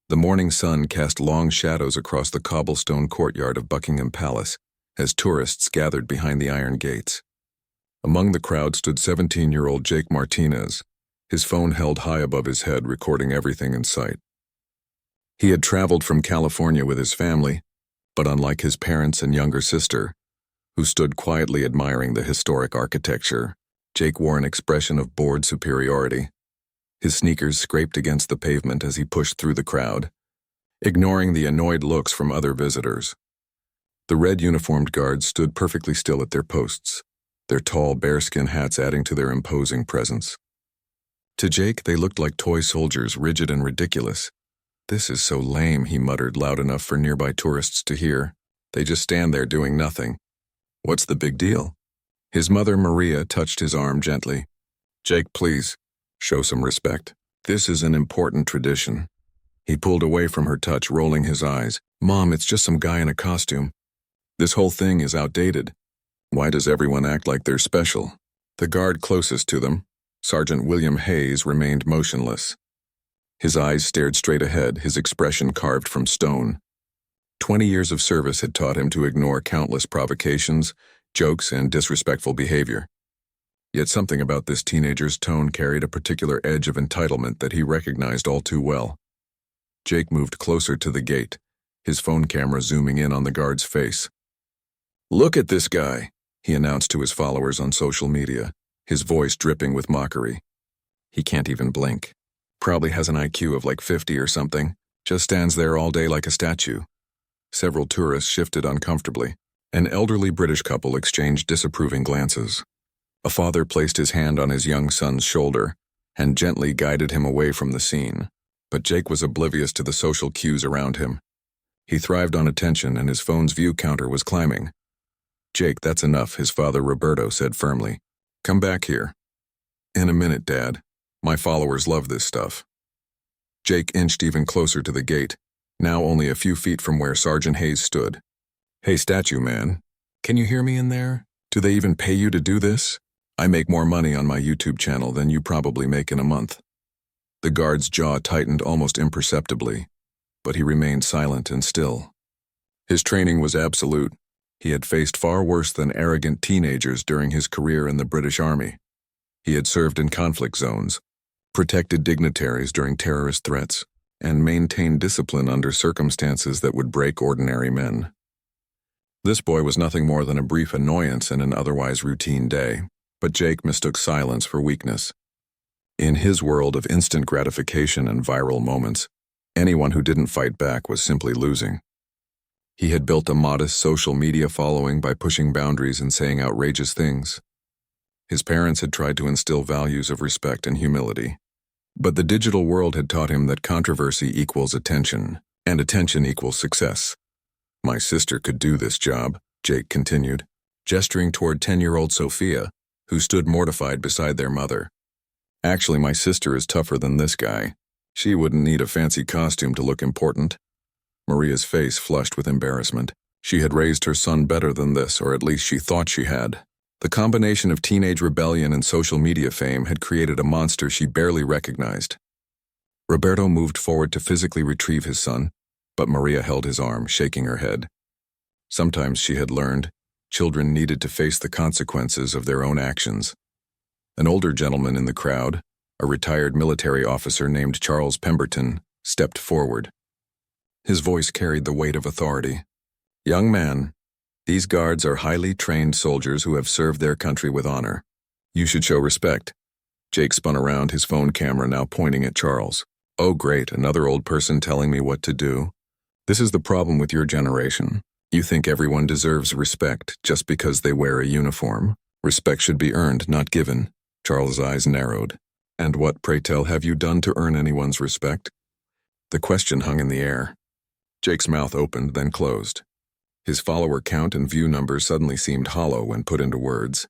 The morning sun cast long shadows across the cobblestone courtyard of Buckingham Palace as tourists gathered behind the iron gates. Among the crowd stood 17-year-old Jake Martinez, his phone held high above his head, recording everything in sight. He had traveled from California with his family, but unlike his parents and younger sister, who stood quietly admiring the historic architecture, Jake wore an expression of bored superiority. His sneakers scraped against the pavement as he pushed through the crowd, ignoring the annoyed looks from other visitors. The red uniformed guards stood perfectly still at their posts, their tall bearskin hats adding to their imposing presence. To Jake, they looked like toy soldiers, rigid and ridiculous. "This is so lame," he muttered loud enough for nearby tourists to hear. "They just stand there doing nothing." "What's the big deal?" His mother, Maria, touched his arm gently. "Jake, please, show some respect. This is an important tradition." He pulled away from her touch, rolling his eyes. "Mom, it's just some guy in a costume. This whole thing is outdated. Why does everyone act like they're special?" The guard closest to them, Sergeant William Hayes, remained motionless. His eyes stared straight ahead, his expression carved from stone. 20 years of service had taught him to ignore countless provocations, jokes, and disrespectful behavior. Yet something about this teenager's tone carried a particular edge of entitlement that he recognized all too well. Jake moved closer to the gate, his phone camera zooming in on the guard's face. "Look at this guy," he announced to his followers on social media, his voice dripping with mockery. "He can't even blink. Probably has an IQ of like 50 or something. Just stands there all day like a statue." Several tourists shifted uncomfortably. An elderly British couple exchanged disapproving glances. A father placed his hand on his young son's shoulder and gently guided him away from the scene. But Jake was oblivious to the social cues around him. He thrived on attention, and his phone's view counter was climbing. "Jake, that's enough," his father Roberto said firmly. "Come back here." "In a minute, Dad. My followers love this stuff." Jake inched even closer to the gate, now only a few feet from where Sergeant Hayes stood. "Hey, statue man, can you hear me in there? Do they even pay you to do this? I make more money on my YouTube channel than you probably make in a month." The guard's jaw tightened almost imperceptibly, but he remained silent and still. His training was absolute. He had faced far worse than arrogant teenagers during his career in the British Army. He had served in conflict zones, protected dignitaries during terrorist threats, and maintained discipline under circumstances that would break ordinary men. This boy was nothing more than a brief annoyance in an otherwise routine day, but Jake mistook silence for weakness. In his world of instant gratification and viral moments, anyone who didn't fight back was simply losing. He had built a modest social media following by pushing boundaries and saying outrageous things. His parents had tried to instill values of respect and humility. But the digital world had taught him that controversy equals attention, and attention equals success. "My sister could do this job," Jake continued, gesturing toward 10-year-old Sophia, who stood mortified beside their mother. "Actually, my sister is tougher than this guy. She wouldn't need a fancy costume to look important." Maria's face flushed with embarrassment. She had raised her son better than this, or at least she thought she had. The combination of teenage rebellion and social media fame had created a monster she barely recognized. Roberto moved forward to physically retrieve his son, but Maria held his arm, shaking her head. Sometimes, she had learned, children needed to face the consequences of their own actions. An older gentleman in the crowd, a retired military officer named Charles Pemberton, stepped forward. His voice carried the weight of authority. "Young man, these guards are highly trained soldiers who have served their country with honor. You should show respect." Jake spun around, his phone camera now pointing at Charles. "Oh great, another old person telling me what to do. This is the problem with your generation. You think everyone deserves respect just because they wear a uniform. Respect should be earned, not given." Charles' eyes narrowed. "And what, pray tell, have you done to earn anyone's respect?" The question hung in the air. Jake's mouth opened, then closed. His follower count and view numbers suddenly seemed hollow when put into words.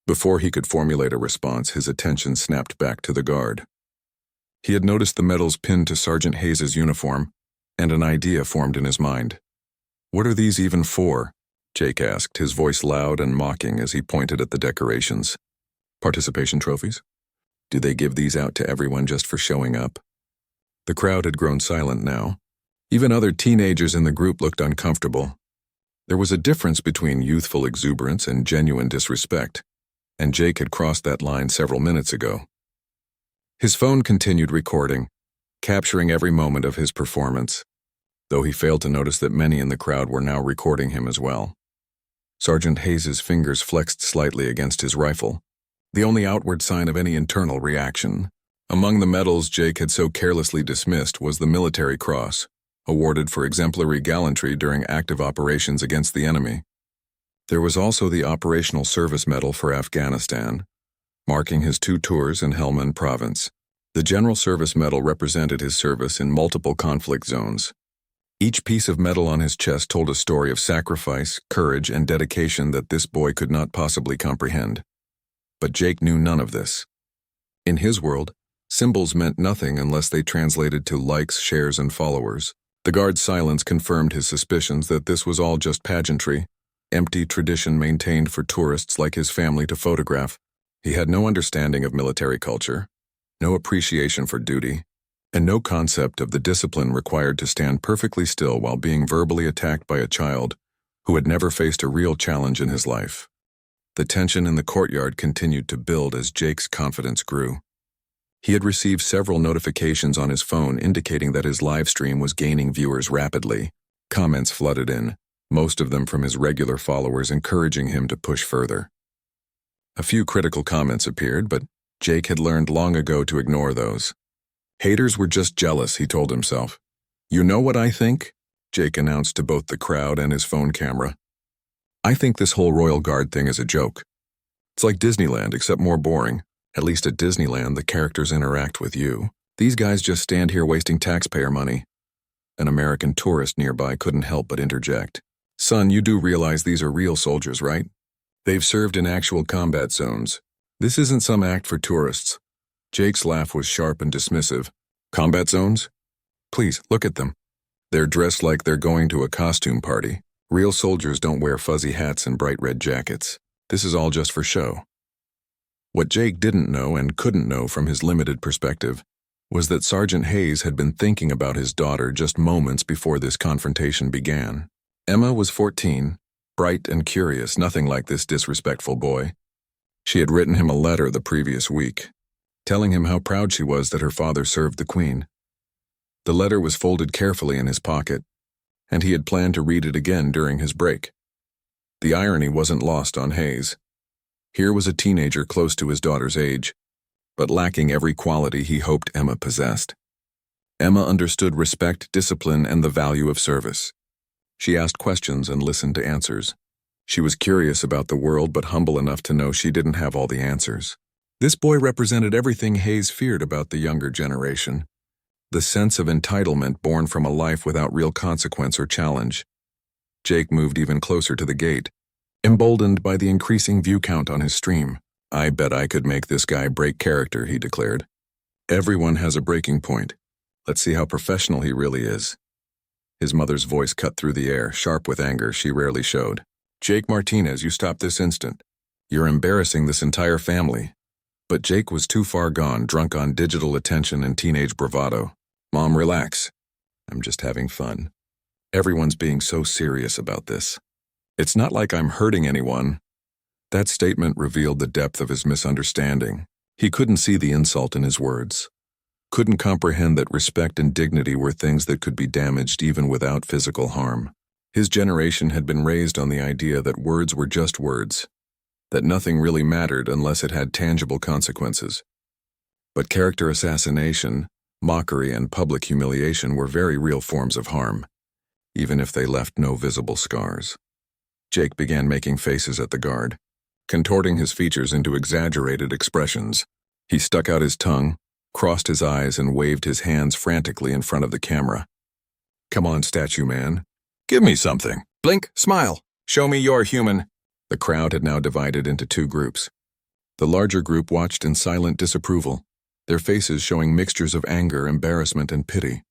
Before he could formulate a response, his attention snapped back to the guard. He had noticed the medals pinned to Sergeant Hayes' uniform, and an idea formed in his mind. "What are these even for?" Jake asked, his voice loud and mocking as he pointed at the decorations. "Participation trophies? Do they give these out to everyone just for showing up?" The crowd had grown silent now. Even other teenagers in the group looked uncomfortable. There was a difference between youthful exuberance and genuine disrespect, and Jake had crossed that line several minutes ago. His phone continued recording, capturing every moment of his performance, though he failed to notice that many in the crowd were now recording him as well. Sergeant Hayes's fingers flexed slightly against his rifle, the only outward sign of any internal reaction. Among the medals Jake had so carelessly dismissed was the Military Cross, awarded for exemplary gallantry during active operations against the enemy. There was also the Operational Service Medal for Afghanistan, marking his 2 tours in Helmand Province. The General Service Medal represented his service in multiple conflict zones. Each piece of metal on his chest told a story of sacrifice, courage, and dedication that this boy could not possibly comprehend. But Jake knew none of this. In his world, symbols meant nothing unless they translated to likes, shares, and followers. The guard's silence confirmed his suspicions that this was all just pageantry, empty tradition maintained for tourists like his family to photograph. He had no understanding of military culture, no appreciation for duty, and no concept of the discipline required to stand perfectly still while being verbally attacked by a child who had never faced a real challenge in his life. The tension in the courtyard continued to build as Jake's confidence grew. He had received several notifications on his phone indicating that his live stream was gaining viewers rapidly. Comments flooded in, most of them from his regular followers encouraging him to push further. A few critical comments appeared, but Jake had learned long ago to ignore those. Haters were just jealous, he told himself. "You know what I think?" Jake announced to both the crowd and his phone camera. "I think this whole Royal Guard thing is a joke. It's like Disneyland, except more boring. At least at Disneyland, the characters interact with you. These guys just stand here wasting taxpayer money." An American tourist nearby couldn't help but interject. "Son, you do realize these are real soldiers, right? They've served in actual combat zones. This isn't some act for tourists." Jake's laugh was sharp and dismissive. "Combat zones? Please, look at them. They're dressed like they're going to a costume party. Real soldiers don't wear fuzzy hats and bright red jackets. This is all just for show." What Jake didn't know and couldn't know from his limited perspective was that Sergeant Hayes had been thinking about his daughter just moments before this confrontation began. Emma was 14, bright and curious, nothing like this disrespectful boy. She had written him a letter the previous week, telling him how proud she was that her father served the Queen. The letter was folded carefully in his pocket, and he had planned to read it again during his break. The irony wasn't lost on Hayes. Here was a teenager close to his daughter's age, but lacking every quality he hoped Emma possessed. Emma understood respect, discipline, and the value of service. She asked questions and listened to answers. She was curious about the world but humble enough to know she didn't have all the answers. This boy represented everything Hayes feared about the younger generation. The sense of entitlement born from a life without real consequence or challenge. Jake moved even closer to the gate, emboldened by the increasing view count on his stream. "I bet I could make this guy break character," he declared. "Everyone has a breaking point. Let's see how professional he really is." His mother's voice cut through the air, sharp with anger she rarely showed. "Jake Martinez, you stop this instant. You're embarrassing this entire family." But Jake was too far gone, drunk on digital attention and teenage bravado. "Mom, relax. I'm just having fun. Everyone's being so serious about this. It's not like I'm hurting anyone." That statement revealed the depth of his misunderstanding. He couldn't see the insult in his words, couldn't comprehend that respect and dignity were things that could be damaged even without physical harm. His generation had been raised on the idea that words were just words, that nothing really mattered unless it had tangible consequences. But character assassination, mockery, and public humiliation were very real forms of harm, even if they left no visible scars. Jake began making faces at the guard, contorting his features into exaggerated expressions. He stuck out his tongue, crossed his eyes, and waved his hands frantically in front of the camera. "Come on, statue man. Give me something. Blink, smile. Show me you're human." The crowd had now divided into 2 groups. The larger group watched in silent disapproval, their faces showing mixtures of anger, embarrassment, and pity.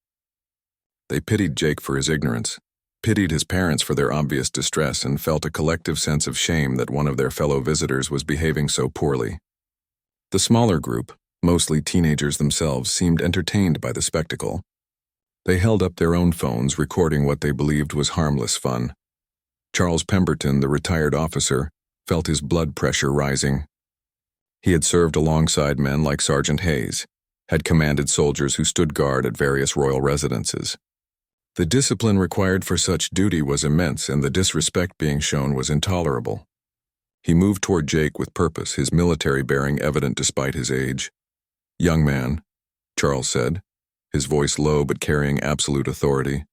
They pitied Jake for his ignorance, pitied his parents for their obvious distress, and felt a collective sense of shame that one of their fellow visitors was behaving so poorly. The smaller group, mostly teenagers themselves, seemed entertained by the spectacle. They held up their own phones, recording what they believed was harmless fun. Charles Pemberton, the retired officer, felt his blood pressure rising. He had served alongside men like Sergeant Hayes, had commanded soldiers who stood guard at various royal residences. The discipline required for such duty was immense, and the disrespect being shown was intolerable. He moved toward Jake with purpose, his military bearing evident despite his age. "Young man," Charles said, his voice low but carrying absolute authority,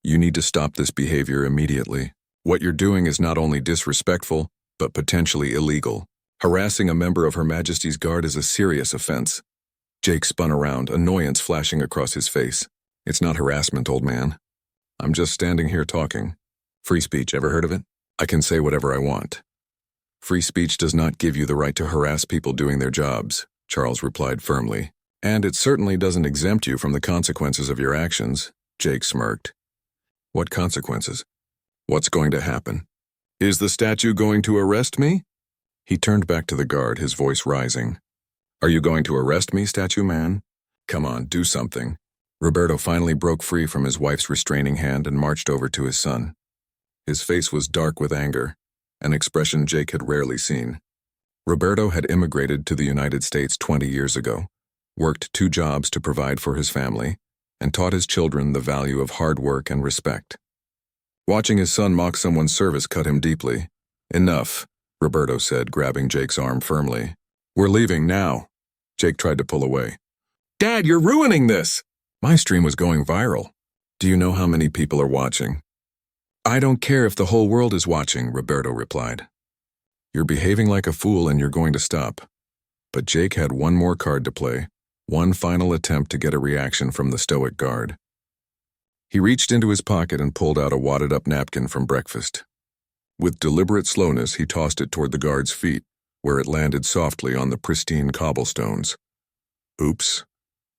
"you need to stop this behavior immediately. What you're doing is not only disrespectful, but potentially illegal. Harassing a member of Her Majesty's Guard is a serious offense." Jake spun around, annoyance flashing across his face. "It's not harassment, old man. I'm just standing here talking. Free speech, ever heard of it? I can say whatever I want." "Free speech does not give you the right to harass people doing their jobs," Charles replied firmly. "And it certainly doesn't exempt you from the consequences of your actions," Jake smirked. "What consequences? What's going to happen? Is the statue going to arrest me?" He turned back to the guard, his voice rising. "Are you going to arrest me, statue man? Come on, do something." Roberto finally broke free from his wife's restraining hand and marched over to his son. His face was dark with anger, an expression Jake had rarely seen. Roberto had immigrated to the United States 20 years ago, worked 2 jobs to provide for his family, and taught his children the value of hard work and respect. Watching his son mock someone's service cut him deeply. "Enough," Roberto said, grabbing Jake's arm firmly. "We're leaving now." Jake tried to pull away. "Dad, you're ruining this!" "My stream was going viral. Do you know how many people are watching?" "I don't care if the whole world is watching," Roberto replied. "You're behaving like a fool and you're going to stop." But Jake had one more card to play, one final attempt to get a reaction from the stoic guard. He reached into his pocket and pulled out a wadded-up napkin from breakfast. With deliberate slowness, he tossed it toward the guard's feet, where it landed softly on the pristine cobblestones. "Oops,"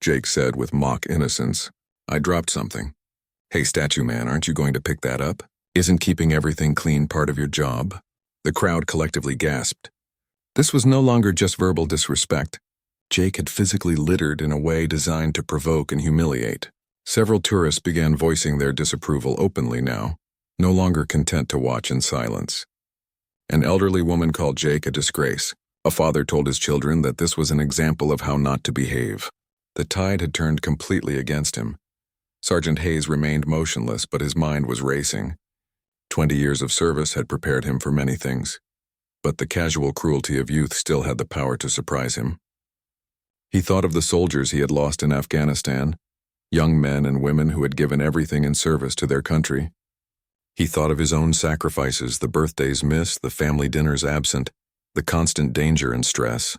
Jake said with mock innocence. "I dropped something." "Hey, statue man, aren't you going to pick that up? Isn't keeping everything clean part of your job?" The crowd collectively gasped. This was no longer just verbal disrespect. Jake had physically littered in a way designed to provoke and humiliate. Several tourists began voicing their disapproval openly now, no longer content to watch in silence. An elderly woman called Jake a disgrace. A father told his children that this was an example of how not to behave. The tide had turned completely against him. Sergeant Hayes remained motionless, but his mind was racing. 20 years of service had prepared him for many things, but the casual cruelty of youth still had the power to surprise him. He thought of the soldiers he had lost in Afghanistan, young men and women who had given everything in service to their country. He thought of his own sacrifices, the birthdays missed, the family dinners absent, the constant danger and stress.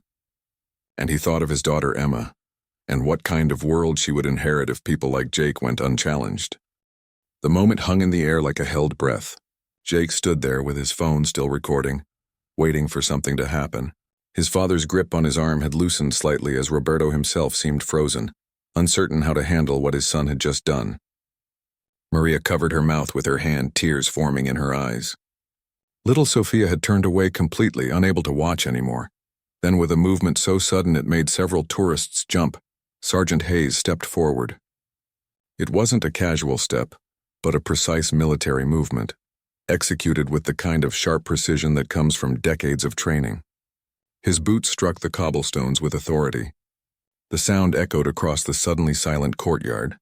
And he thought of his daughter Emma, and what kind of world she would inherit if people like Jake went unchallenged. The moment hung in the air like a held breath. Jake stood there with his phone still recording, waiting for something to happen. His father's grip on his arm had loosened slightly as Roberto himself seemed frozen, uncertain how to handle what his son had just done. Maria covered her mouth with her hand, tears forming in her eyes. Little Sophia had turned away completely, unable to watch anymore. Then, with a movement so sudden it made several tourists jump, Sergeant Hayes stepped forward. It wasn't a casual step, but a precise military movement, executed with the kind of sharp precision that comes from decades of training. His boots struck the cobblestones with authority. The sound echoed across the suddenly silent courtyard.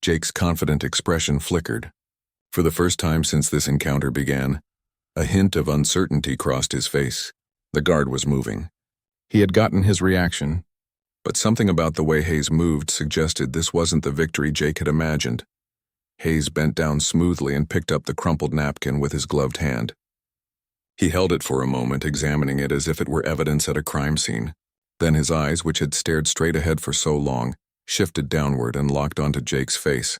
Jake's confident expression flickered. For the first time since this encounter began, a hint of uncertainty crossed his face. The guard was moving. He had gotten his reaction, but something about the way Hayes moved suggested this wasn't the victory Jake had imagined. Hayes bent down smoothly and picked up the crumpled napkin with his gloved hand. He held it for a moment, examining it as if it were evidence at a crime scene. Then his eyes, which had stared straight ahead for so long, shifted downward and locked onto Jake's face.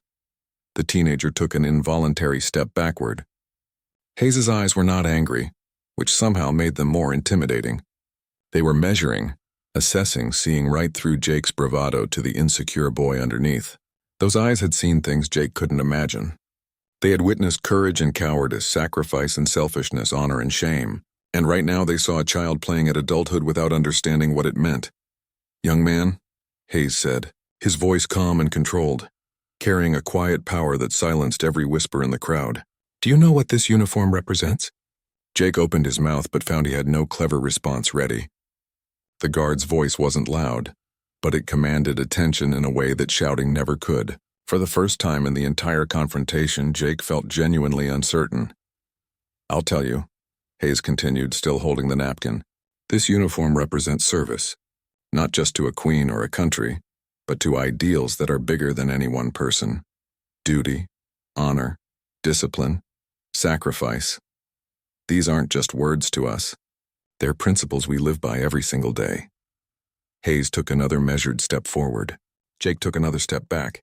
The teenager took an involuntary step backward. Hayes's eyes were not angry, which somehow made them more intimidating. They were measuring, assessing, seeing right through Jake's bravado to the insecure boy underneath. Those eyes had seen things Jake couldn't imagine. They had witnessed courage and cowardice, sacrifice and selfishness, honor and shame, and right now they saw a child playing at adulthood without understanding what it meant. "Young man," Hayes said, his voice calm and controlled, carrying a quiet power that silenced every whisper in the crowd. "Do you know what this uniform represents?" Jake opened his mouth but found he had no clever response ready. The guard's voice wasn't loud, but it commanded attention in a way that shouting never could. For the first time in the entire confrontation, Jake felt genuinely uncertain. "I'll tell you," Hayes continued, still holding the napkin. "This uniform represents service, not just to a queen or a country, but to ideals that are bigger than any one person. Duty, honor, discipline, sacrifice. These aren't just words to us. They're principles we live by every single day." Hayes took another measured step forward. Jake took another step back.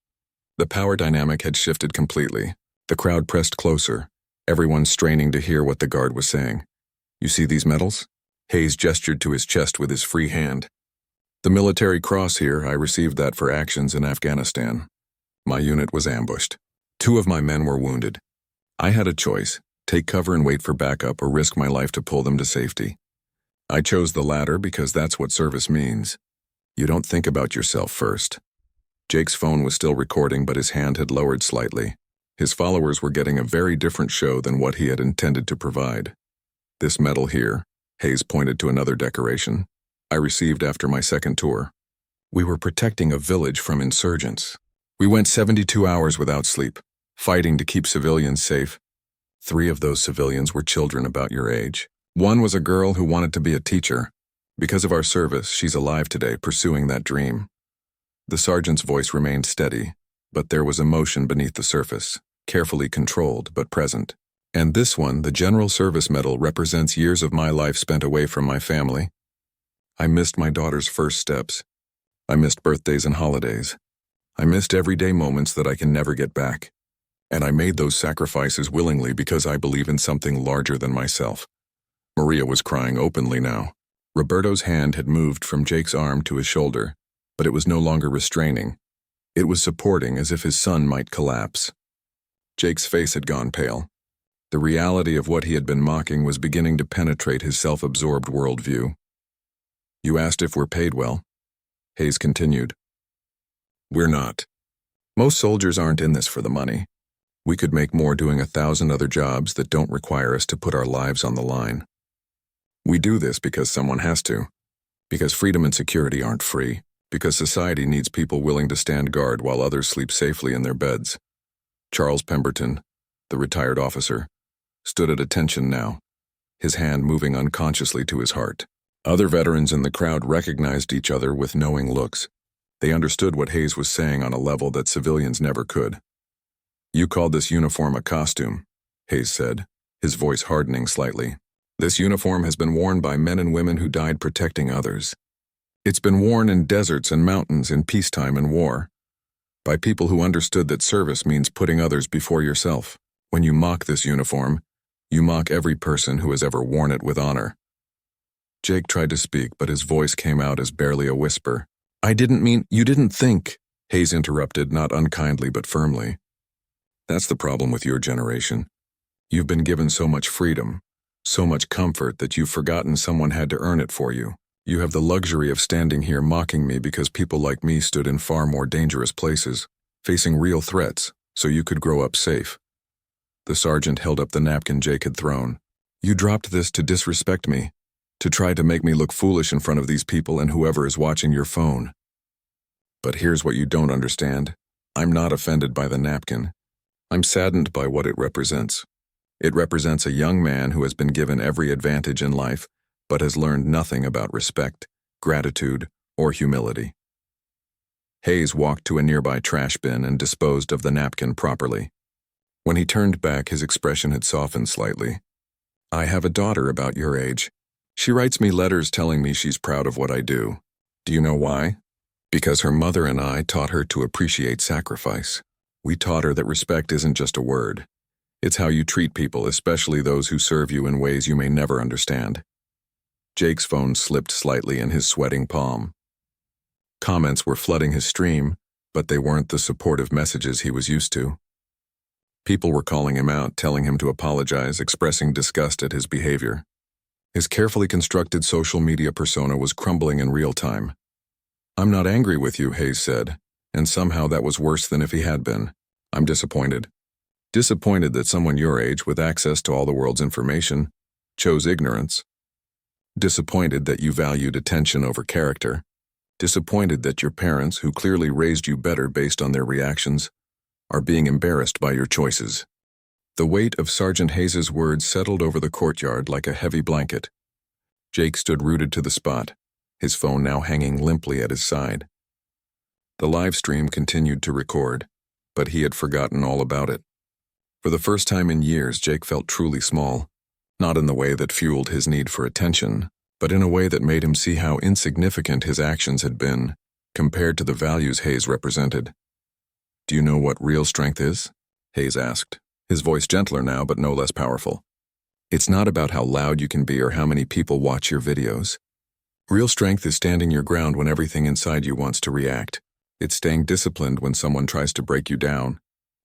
The power dynamic had shifted completely. The crowd pressed closer, everyone straining to hear what the guard was saying. "You see these medals?" Hayes gestured to his chest with his free hand. "The military cross here, I received that for actions in Afghanistan. My unit was ambushed. 2 of my men were wounded. I had a choice, take cover and wait for backup or risk my life to pull them to safety. I chose the latter because that's what service means. You don't think about yourself first." Jake's phone was still recording, but his hand had lowered slightly. His followers were getting a very different show than what he had intended to provide. "This medal here," Hayes pointed to another decoration, "I received after my second tour. We were protecting a village from insurgents. We went 72 hours without sleep, fighting to keep civilians safe. 3 of those civilians were children about your age. 1 was a girl who wanted to be a teacher. Because of our service, she's alive today, pursuing that dream." The sergeant's voice remained steady, but there was emotion beneath the surface, carefully controlled but present. "And this one, the General Service Medal, represents years of my life spent away from my family. I missed my daughter's first steps. I missed birthdays and holidays. I missed everyday moments that I can never get back. And I made those sacrifices willingly because I believe in something larger than myself." Maria was crying openly now. Roberto's hand had moved from Jake's arm to his shoulder, but it was no longer restraining. It was supporting, as if his son might collapse. Jake's face had gone pale. The reality of what he had been mocking was beginning to penetrate his self-absorbed worldview. "You asked if we're paid well," Hayes continued. "We're not. Most soldiers aren't in this for the money. We could make more doing 1,000 other jobs that don't require us to put our lives on the line. We do this because someone has to, because freedom and security aren't free, because society needs people willing to stand guard while others sleep safely in their beds." Charles Pemberton, the retired officer, stood at attention now, his hand moving unconsciously to his heart. Other veterans in the crowd recognized each other with knowing looks. They understood what Hayes was saying on a level that civilians never could. "You called this uniform a costume," Hayes said, his voice hardening slightly. "This uniform has been worn by men and women who died protecting others. It's been worn in deserts and mountains in peacetime and war, by people who understood that service means putting others before yourself. When you mock this uniform, you mock every person who has ever worn it with honor." Jake tried to speak, but his voice came out as barely a whisper. "I didn't mean, you didn't think," Hayes interrupted, not unkindly but firmly. "That's the problem with your generation. You've been given so much freedom, so much comfort that you've forgotten someone had to earn it for you. You have the luxury of standing here mocking me because people like me stood in far more dangerous places, facing real threats, so you could grow up safe." The sergeant held up the napkin Jake had thrown. "You dropped this to disrespect me, to try to make me look foolish in front of these people and whoever is watching your phone. But here's what you don't understand. I'm not offended by the napkin. I'm saddened by what it represents. It represents a young man who has been given every advantage in life, but has learned nothing about respect, gratitude, or humility." Hayes walked to a nearby trash bin and disposed of the napkin properly. When he turned back, his expression had softened slightly. "I have a daughter about your age. She writes me letters telling me she's proud of what I do. Do you know why? Because her mother and I taught her to appreciate sacrifice. We taught her that respect isn't just a word. It's how you treat people, especially those who serve you in ways you may never understand." Jake's phone slipped slightly in his sweating palm. Comments were flooding his stream, but they weren't the supportive messages he was used to. People were calling him out, telling him to apologize, expressing disgust at his behavior. His carefully constructed social media persona was crumbling in real time. I'm not angry with you, Hayes said, and somehow that was worse than if he had been. I'm disappointed. Disappointed that someone your age, with access to all the world's information, chose ignorance. Disappointed that you valued attention over character. Disappointed that your parents, who clearly raised you better based on their reactions, are being embarrassed by your choices. The weight of Sergeant Hayes's words settled over the courtyard like a heavy blanket. Jake stood rooted to the spot, his phone now hanging limply at his side. The live stream continued to record, but he had forgotten all about it. For the first time in years, Jake felt truly small, not in the way that fueled his need for attention, but in a way that made him see how insignificant his actions had been compared to the values Hayes represented. Do you know what real strength is? Hayes asked, his voice gentler now but no less powerful. It's not about how loud you can be or how many people watch your videos. Real strength is standing your ground when everything inside you wants to react. It's staying disciplined when someone tries to break you down.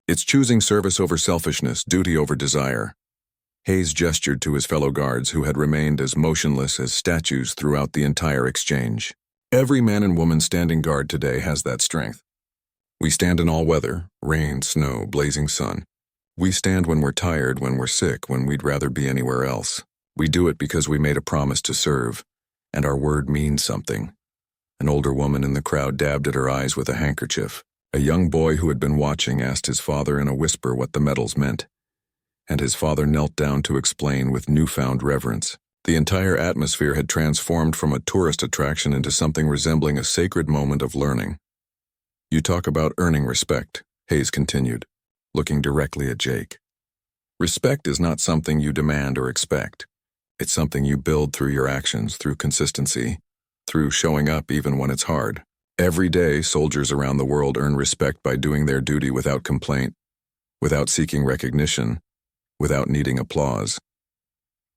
It's choosing service over selfishness, duty over desire. Hayes gestured to his fellow guards who had remained as motionless as statues throughout the entire exchange. Every man and woman standing guard today has that strength. We stand in all weather, rain, snow, blazing sun. We stand when we're tired, when we're sick, when we'd rather be anywhere else. We do it because we made a promise to serve, and our word means something. An older woman in the crowd dabbed at her eyes with a handkerchief. A young boy who had been watching asked his father in a whisper what the medals meant, and his father knelt down to explain with newfound reverence. The entire atmosphere had transformed from a tourist attraction into something resembling a sacred moment of learning. You talk about earning respect, Hayes continued, looking directly at Jake. Respect is not something you demand or expect. It's something you build through your actions, through consistency, through showing up even when it's hard. Every day, soldiers around the world earn respect by doing their duty without complaint, without seeking recognition, without needing applause.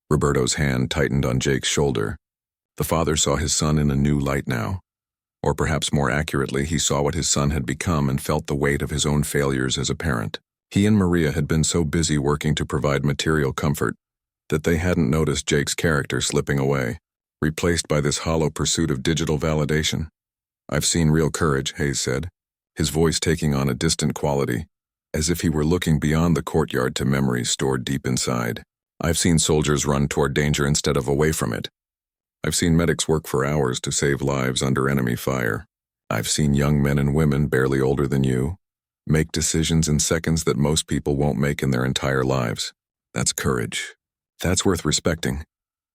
Roberto's hand tightened on Jake's shoulder. The father saw his son in a new light now. Or perhaps more accurately, he saw what his son had become and felt the weight of his own failures as a parent. He and Maria had been so busy working to provide material comfort that they hadn't noticed Jake's character slipping away, replaced by this hollow pursuit of digital validation. I've seen real courage, Hayes said, his voice taking on a distant quality, as if he were looking beyond the courtyard to memories stored deep inside. I've seen soldiers run toward danger instead of away from it. I've seen medics work for hours to save lives under enemy fire. I've seen young men and women barely older than you make decisions in seconds that most people won't make in their entire lives. That's courage. That's worth respecting.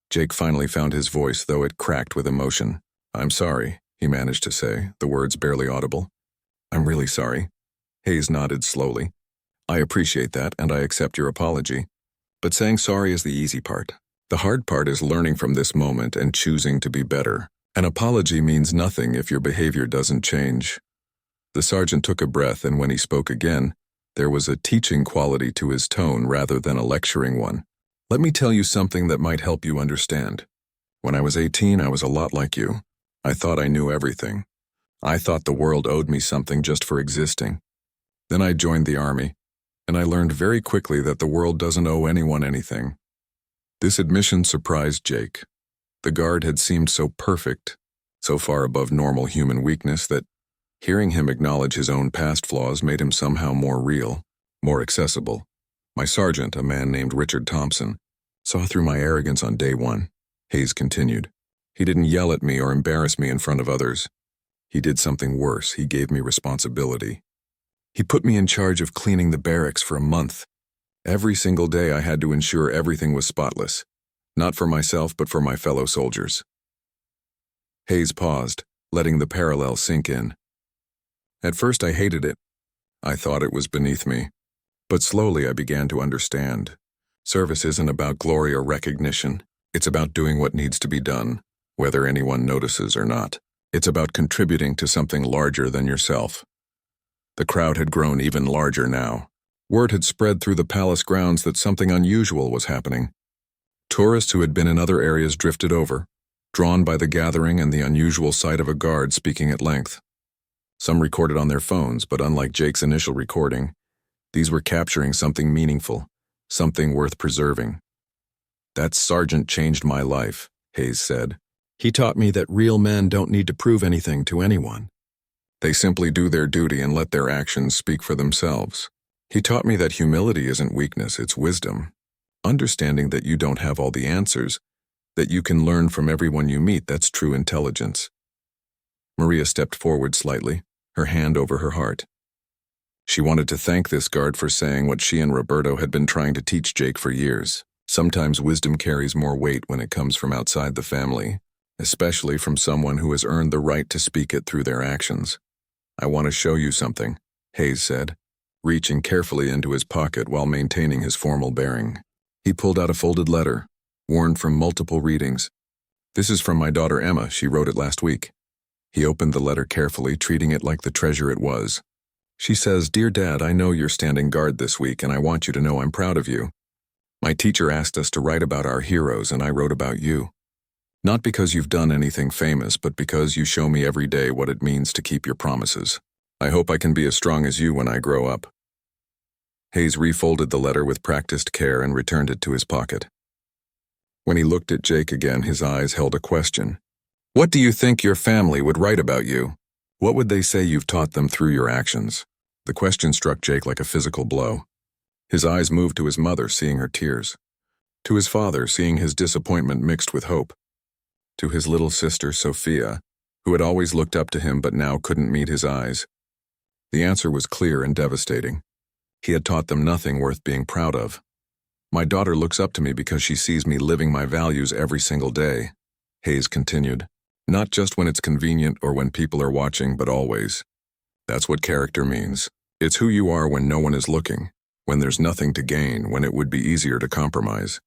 Jake finally found his voice, though it cracked with emotion. I'm sorry, he managed to say, the words barely audible. I'm really sorry. Hayes nodded slowly. I appreciate that, and I accept your apology. But saying sorry is the easy part. The hard part is learning from this moment and choosing to be better. An apology means nothing if your behavior doesn't change. The sergeant took a breath, and when he spoke again, there was a teaching quality to his tone rather than a lecturing one. Let me tell you something that might help you understand. When I was 18, I was a lot like you. I thought I knew everything. I thought the world owed me something just for existing. Then I joined the army, and I learned very quickly that the world doesn't owe anyone anything. This admission surprised Jake. The guard had seemed so perfect, so far above normal human weakness that hearing him acknowledge his own past flaws made him somehow more real, more accessible. My sergeant, a man named Richard Thompson, saw through my arrogance on day one, Hayes continued. He didn't yell at me or embarrass me in front of others. He did something worse. He gave me responsibility. He put me in charge of cleaning the barracks for a month. Every single day I had to ensure everything was spotless, not for myself but for my fellow soldiers. Hayes paused, letting the parallel sink in. At first I hated it. I thought it was beneath me. But slowly I began to understand. Service isn't about glory or recognition. It's about doing what needs to be done, whether anyone notices or not. It's about contributing to something larger than yourself. The crowd had grown even larger now. Word had spread through the palace grounds that something unusual was happening. Tourists who had been in other areas drifted over, drawn by the gathering and the unusual sight of a guard speaking at length. Some recorded on their phones, but unlike Jake's initial recording, these were capturing something meaningful, something worth preserving. That sergeant changed my life, Hayes said, He taught me that real men don't need to prove anything to anyone. They simply do their duty and let their actions speak for themselves. He taught me that humility isn't weakness, it's wisdom. Understanding that you don't have all the answers, that you can learn from everyone you meet, that's true intelligence. Maria stepped forward slightly, her hand over her heart. She wanted to thank this guard for saying what she and Roberto had been trying to teach Jake for years. Sometimes wisdom carries more weight when it comes from outside the family, especially from someone who has earned the right to speak it through their actions. I want to show you something, Hayes said, reaching carefully into his pocket while maintaining his formal bearing. He pulled out a folded letter, worn from multiple readings. This is from my daughter Emma, she wrote it last week. He opened the letter carefully, treating it like the treasure it was. She says, "Dear Dad, I know you're standing guard this week and I want you to know I'm proud of you. My teacher asked us to write about our heroes and I wrote about you. Not because you've done anything famous, but because you show me every day what it means to keep your promises. I hope I can be as strong as you when I grow up." Hayes refolded the letter with practiced care and returned it to his pocket. When he looked at Jake again, his eyes held a question. "What do you think your family would write about you? What would they say you've taught them through your actions?" The question struck Jake like a physical blow. His eyes moved to his mother, seeing her tears. To his father, seeing his disappointment mixed with hope. To his little sister, Sophia, who had always looked up to him but now couldn't meet his eyes. The answer was clear and devastating. He had taught them nothing worth being proud of. "My daughter looks up to me because she sees me living my values every single day," Hayes continued. "Not just when it's convenient or when people are watching, but always. That's what character means. It's who you are when no one is looking, when there's nothing to gain, when it would be easier to compromise."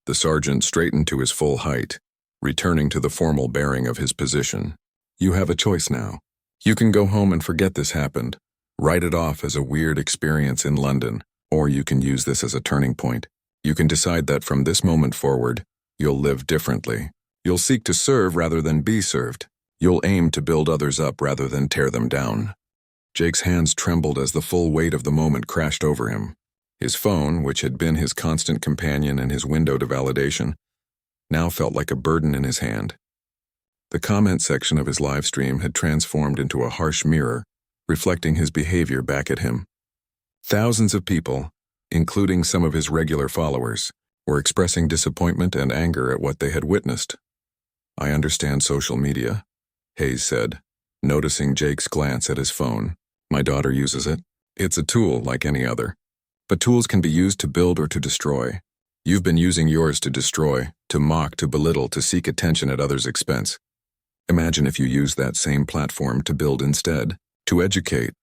The sergeant straightened to his full height, returning to the formal bearing of his position. "You have a choice now. You can go home and forget this happened, write it off as a weird experience in London, or you can use this as a turning point. You can decide that from this moment forward, you'll live differently. You'll seek to serve rather than be served. You'll aim to build others up rather than tear them down." Jake's hands trembled as the full weight of the moment crashed over him. His phone, which had been his constant companion and his window to validation, now felt like a burden in his hand. The comment section of his live stream had transformed into a harsh mirror, reflecting his behavior back at him. Thousands of people, including some of his regular followers, were expressing disappointment and anger at what they had witnessed. "I understand social media," Hayes said, noticing Jake's glance at his phone. "My daughter uses it. It's a tool like any other. But tools can be used to build or to destroy. You've been using yours to destroy, to mock, to belittle, to seek attention at others' expense. Imagine if you used that same platform to build instead, to educate,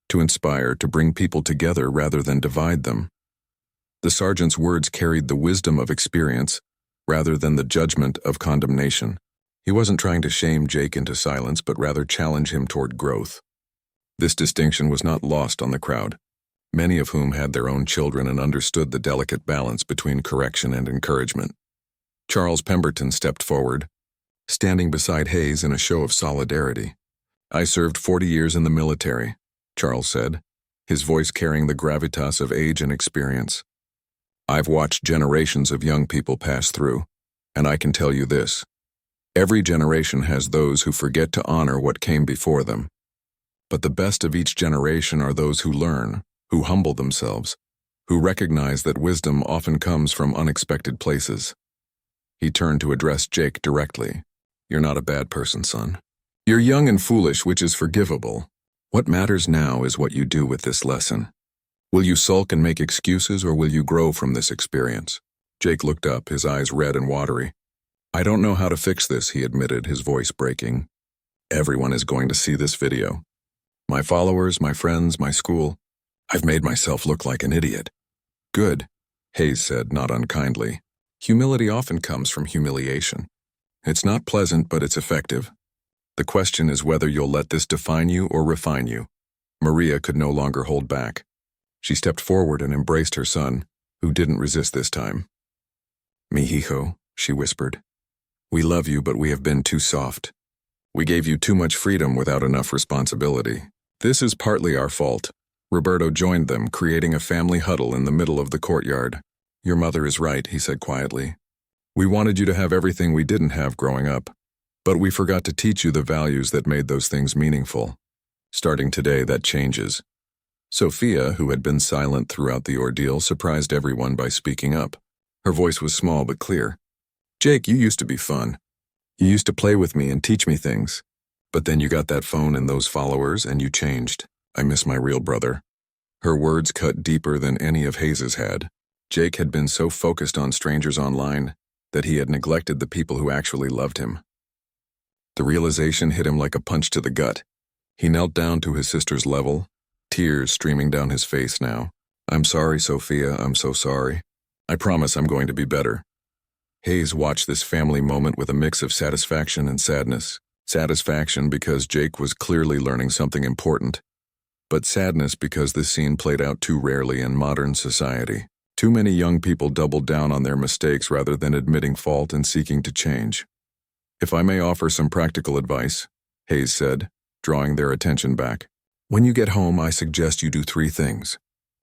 to inspire, to bring people together rather than divide them." The sergeant's words carried the wisdom of experience rather than the judgment of condemnation. He wasn't trying to shame Jake into silence, but rather challenge him toward growth. This distinction was not lost on the crowd, many of whom had their own children and understood the delicate balance between correction and encouragement. Charles Pemberton stepped forward, standing beside Hayes in a show of solidarity. "I served 40 years in the military," Charles said, his voice carrying the gravitas of age and experience. "I've watched generations of young people pass through, and I can tell you this. Every generation has those who forget to honor what came before them. But the best of each generation are those who learn, who humble themselves, who recognize that wisdom often comes from unexpected places." He turned to address Jake directly. "You're not a bad person, son. You're young and foolish, which is forgivable. What matters now is what you do with this lesson. Will you sulk and make excuses, or will you grow from this experience?" Jake looked up, his eyes red and watery. "I don't know how to fix this," he admitted, his voice breaking. "Everyone is going to see this video. My followers, my friends, my school. I've made myself look like an idiot." "Good," Hayes said, not unkindly. "Humility often comes from humiliation. It's not pleasant, but it's effective. The question is whether you'll let this define you or refine you." Maria could no longer hold back. She stepped forward and embraced her son, who didn't resist this time. "Mi hijo," she whispered. "We love you, but we have been too soft. We gave you too much freedom without enough responsibility. This is partly our fault." Roberto joined them, creating a family huddle in the middle of the courtyard. "Your mother is right," he said quietly. We wanted you to have everything we didn't have growing up, but we forgot to teach you the values that made those things meaningful. Starting today, that changes." Sophia, who had been silent throughout the ordeal, surprised everyone by speaking up. Her voice was small but clear. "Jake, you used to be fun. You used to play with me and teach me things. But then you got that phone and those followers and you changed. I miss my real brother." Her words cut deeper than any of Hayes's had. Jake had been so focused on strangers online that he had neglected the people who actually loved him. The realization hit him like a punch to the gut. He knelt down to his sister's level, tears streaming down his face now. "I'm sorry, Sophia, I'm so sorry. I promise I'm going to be better." Hayes watched this family moment with a mix of satisfaction and sadness. Satisfaction because Jake was clearly learning something important, but sadness because this scene played out too rarely in modern society. Too many young people doubled down on their mistakes rather than admitting fault and seeking to change. "If I may offer some practical advice," Hayes said, drawing their attention back. "When you get home, I suggest you do 3 things.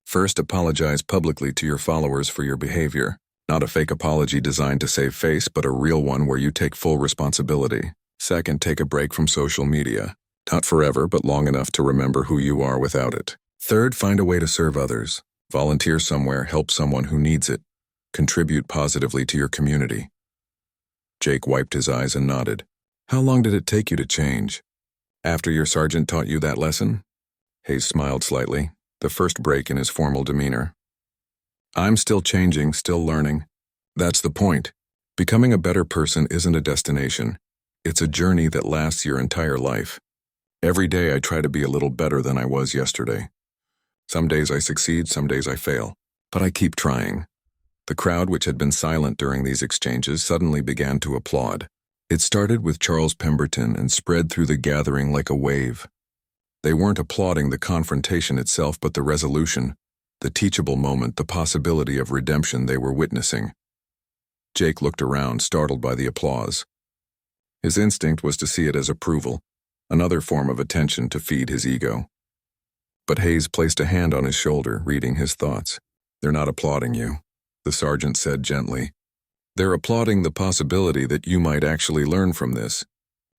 First, apologize publicly to your followers for your behavior. Not a fake apology designed to save face, but a real one where you take full responsibility. Second, take a break from social media. Not forever, but long enough to remember who you are without it. Third, find a way to serve others. Volunteer somewhere, help someone who needs it. Contribute positively to your community." Jake wiped his eyes and nodded. "How long did it take you to change? After your sergeant taught you that lesson?" Hayes smiled slightly, the first break in his formal demeanor. "I'm still changing, still learning. That's the point. Becoming a better person isn't a destination. It's a journey that lasts your entire life. Every day I try to be a little better than I was yesterday. Some days I succeed, some days I fail, but I keep trying." The crowd, which had been silent during these exchanges, suddenly began to applaud. It started with Charles Pemberton and spread through the gathering like a wave. They weren't applauding the confrontation itself, but the resolution, the teachable moment, the possibility of redemption they were witnessing. Jake looked around, startled by the applause. His instinct was to see it as approval, another form of attention to feed his ego. But Hayes placed a hand on his shoulder, reading his thoughts. "They're not applauding you," the sergeant said gently. "They're applauding the possibility that you might actually learn from this.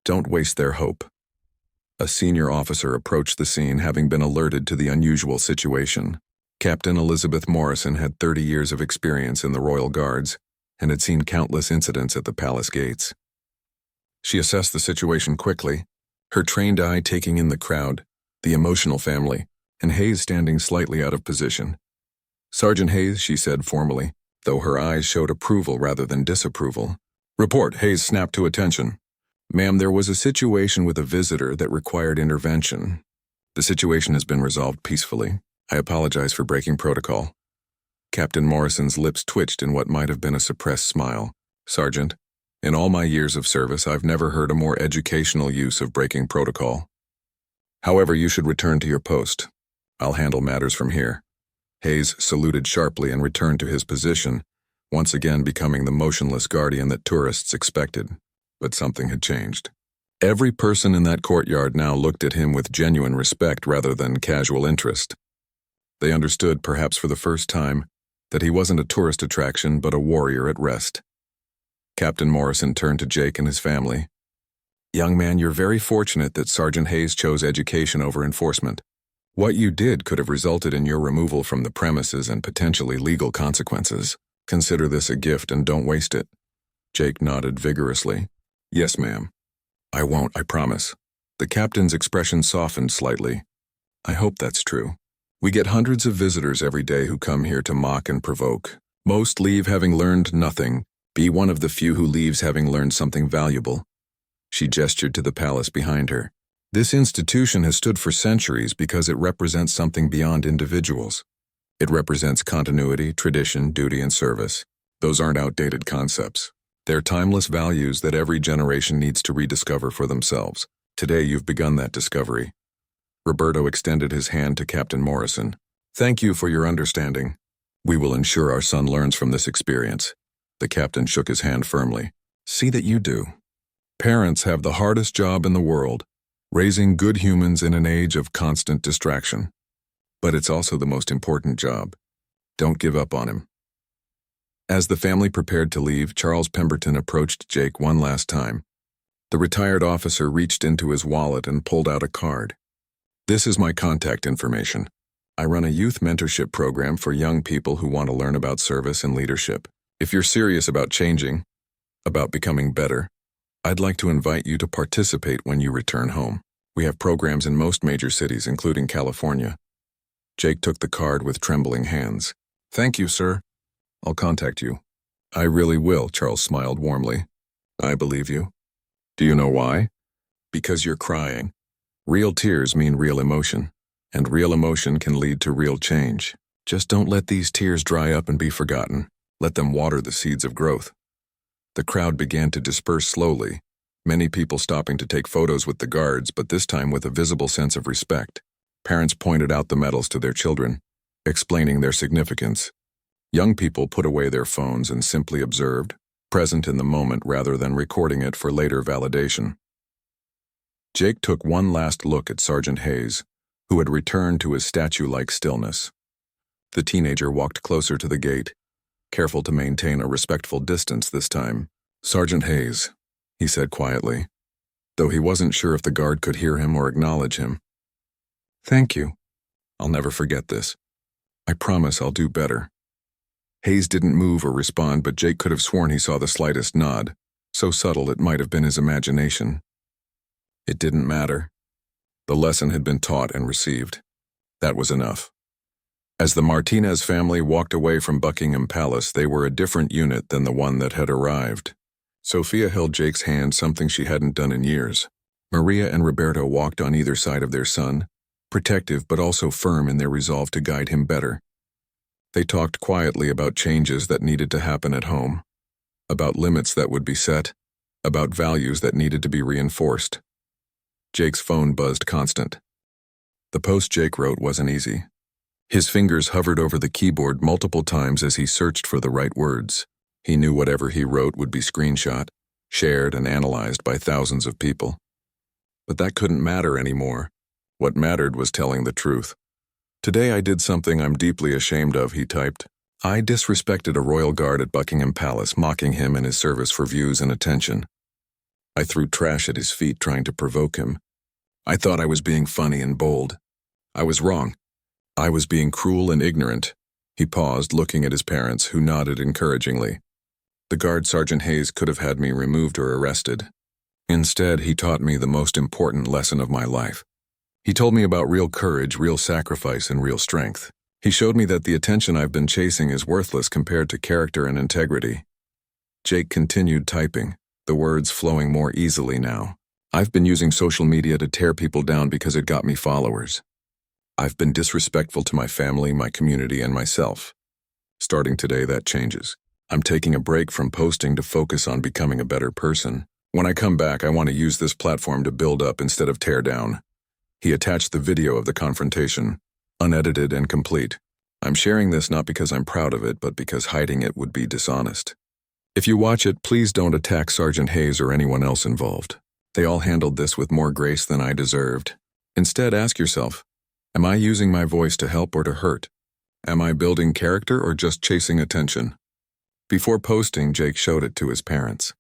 Don't waste their hope." A senior officer approached the scene, having been alerted to the unusual situation. Captain Elizabeth Morrison had 30 years of experience in the Royal Guards and had seen countless incidents at the palace gates. She assessed the situation quickly, her trained eye taking in the crowd, the emotional family, and Hayes standing slightly out of position. "Sergeant Hayes," she said formally, though her eyes showed approval rather than disapproval. "Report," Hayes snapped to attention. "Ma'am, there was a situation with a visitor that required intervention. The situation has been resolved peacefully. I apologize for breaking protocol." Captain Morrison's lips twitched in what might have been a suppressed smile. "Sergeant, in all my years of service, I've never heard a more educational use of breaking protocol. However, you should return to your post. I'll handle matters from here." Hayes saluted sharply and returned to his position, once again becoming the motionless guardian that tourists expected. But something had changed. Every person in that courtyard now looked at him with genuine respect rather than casual interest. They understood, perhaps for the first time, that he wasn't a tourist attraction but a warrior at rest. Captain Morrison turned to Jake and his family. "Young man, you're very fortunate that Sergeant Hayes chose education over enforcement. What you did could have resulted in your removal from the premises and potentially legal consequences. Consider this a gift and don't waste it." Jake nodded vigorously. "Yes, ma'am. I won't, I promise." The captain's expression softened slightly. "I hope that's true. We get hundreds of visitors every day who come here to mock and provoke. Most leave having learned nothing. Be one of the few who leaves having learned something valuable." She gestured to the palace behind her. "This institution has stood for centuries because it represents something beyond individuals. It represents continuity, tradition, duty, and service. Those aren't outdated concepts. They're timeless values that every generation needs to rediscover for themselves. Today you've begun that discovery." Roberto extended his hand to Captain Morrison. "Thank you for your understanding. We will ensure our son learns from this experience." The captain shook his hand firmly. "See that you do. Parents have the hardest job in the world, raising good humans in an age of constant distraction. But it's also the most important job. Don't give up on him." As the family prepared to leave, Charles Pemberton approached Jake one last time. The retired officer reached into his wallet and pulled out a card. "This is my contact information. I run a youth mentorship program for young people who want to learn about service and leadership. If you're serious about changing, about becoming better, I'd like to invite you to participate when you return home. We have programs in most major cities, including California." Jake took the card with trembling hands. "Thank you, sir. I'll contact you." "I really will," Charles smiled warmly. "I believe you." "Do you know why?" "Because you're crying. Real tears mean real emotion, and real emotion can lead to real change. Just don't let these tears dry up and be forgotten. Let them water the seeds of growth." The crowd began to disperse slowly, many people stopping to take photos with the guards, but this time with a visible sense of respect. Parents pointed out the medals to their children, explaining their significance. Young people put away their phones and simply observed, present in the moment rather than recording it for later validation. Jake took one last look at Sergeant Hayes, who had returned to his statue-like stillness. The teenager walked closer to the gate, careful to maintain a respectful distance this time. "Sergeant Hayes," he said quietly, though he wasn't sure if the guard could hear him or acknowledge him. "Thank you. I'll never forget this. I promise I'll do better." Hayes didn't move or respond, but Jake could have sworn he saw the slightest nod, so subtle it might have been his imagination. It didn't matter. The lesson had been taught and received. That was enough. As the Martinez family walked away from Buckingham Palace, they were a different unit than the one that had arrived. Sophia held Jake's hand, something she hadn't done in years. Maria and Roberto walked on either side of their son, protective but also firm in their resolve to guide him better. They talked quietly about changes that needed to happen at home, about limits that would be set, about values that needed to be reinforced. Jake's phone buzzed constant. The post Jake wrote wasn't easy. His fingers hovered over the keyboard multiple times as he searched for the right words. He knew whatever he wrote would be screenshot, shared, and analyzed by thousands of people. But that couldn't matter anymore. What mattered was telling the truth. "Today I did something I'm deeply ashamed of," he typed. "I disrespected a royal guard at Buckingham Palace, mocking him and his service for views and attention. I threw trash at his feet, trying to provoke him. I thought I was being funny and bold. I was wrong. I was being cruel and ignorant." He paused, looking at his parents, who nodded encouragingly. "The guard, Sergeant Hayes, could have had me removed or arrested. Instead, he taught me the most important lesson of my life. He told me about real courage, real sacrifice, and real strength. He showed me that the attention I've been chasing is worthless compared to character and integrity." Jake continued typing, the words flowing more easily now. "I've been using social media to tear people down because it got me followers. I've been disrespectful to my family, my community, and myself. Starting today, that changes. I'm taking a break from posting to focus on becoming a better person. When I come back, I want to use this platform to build up instead of tear down." He attached the video of the confrontation, unedited and complete. "I'm sharing this not because I'm proud of it, but because hiding it would be dishonest. If you watch it, please don't attack Sergeant Hayes or anyone else involved. They all handled this with more grace than I deserved. Instead, ask yourself, am I using my voice to help or to hurt? Am I building character or just chasing attention?" Before posting, Jake showed it to his parents.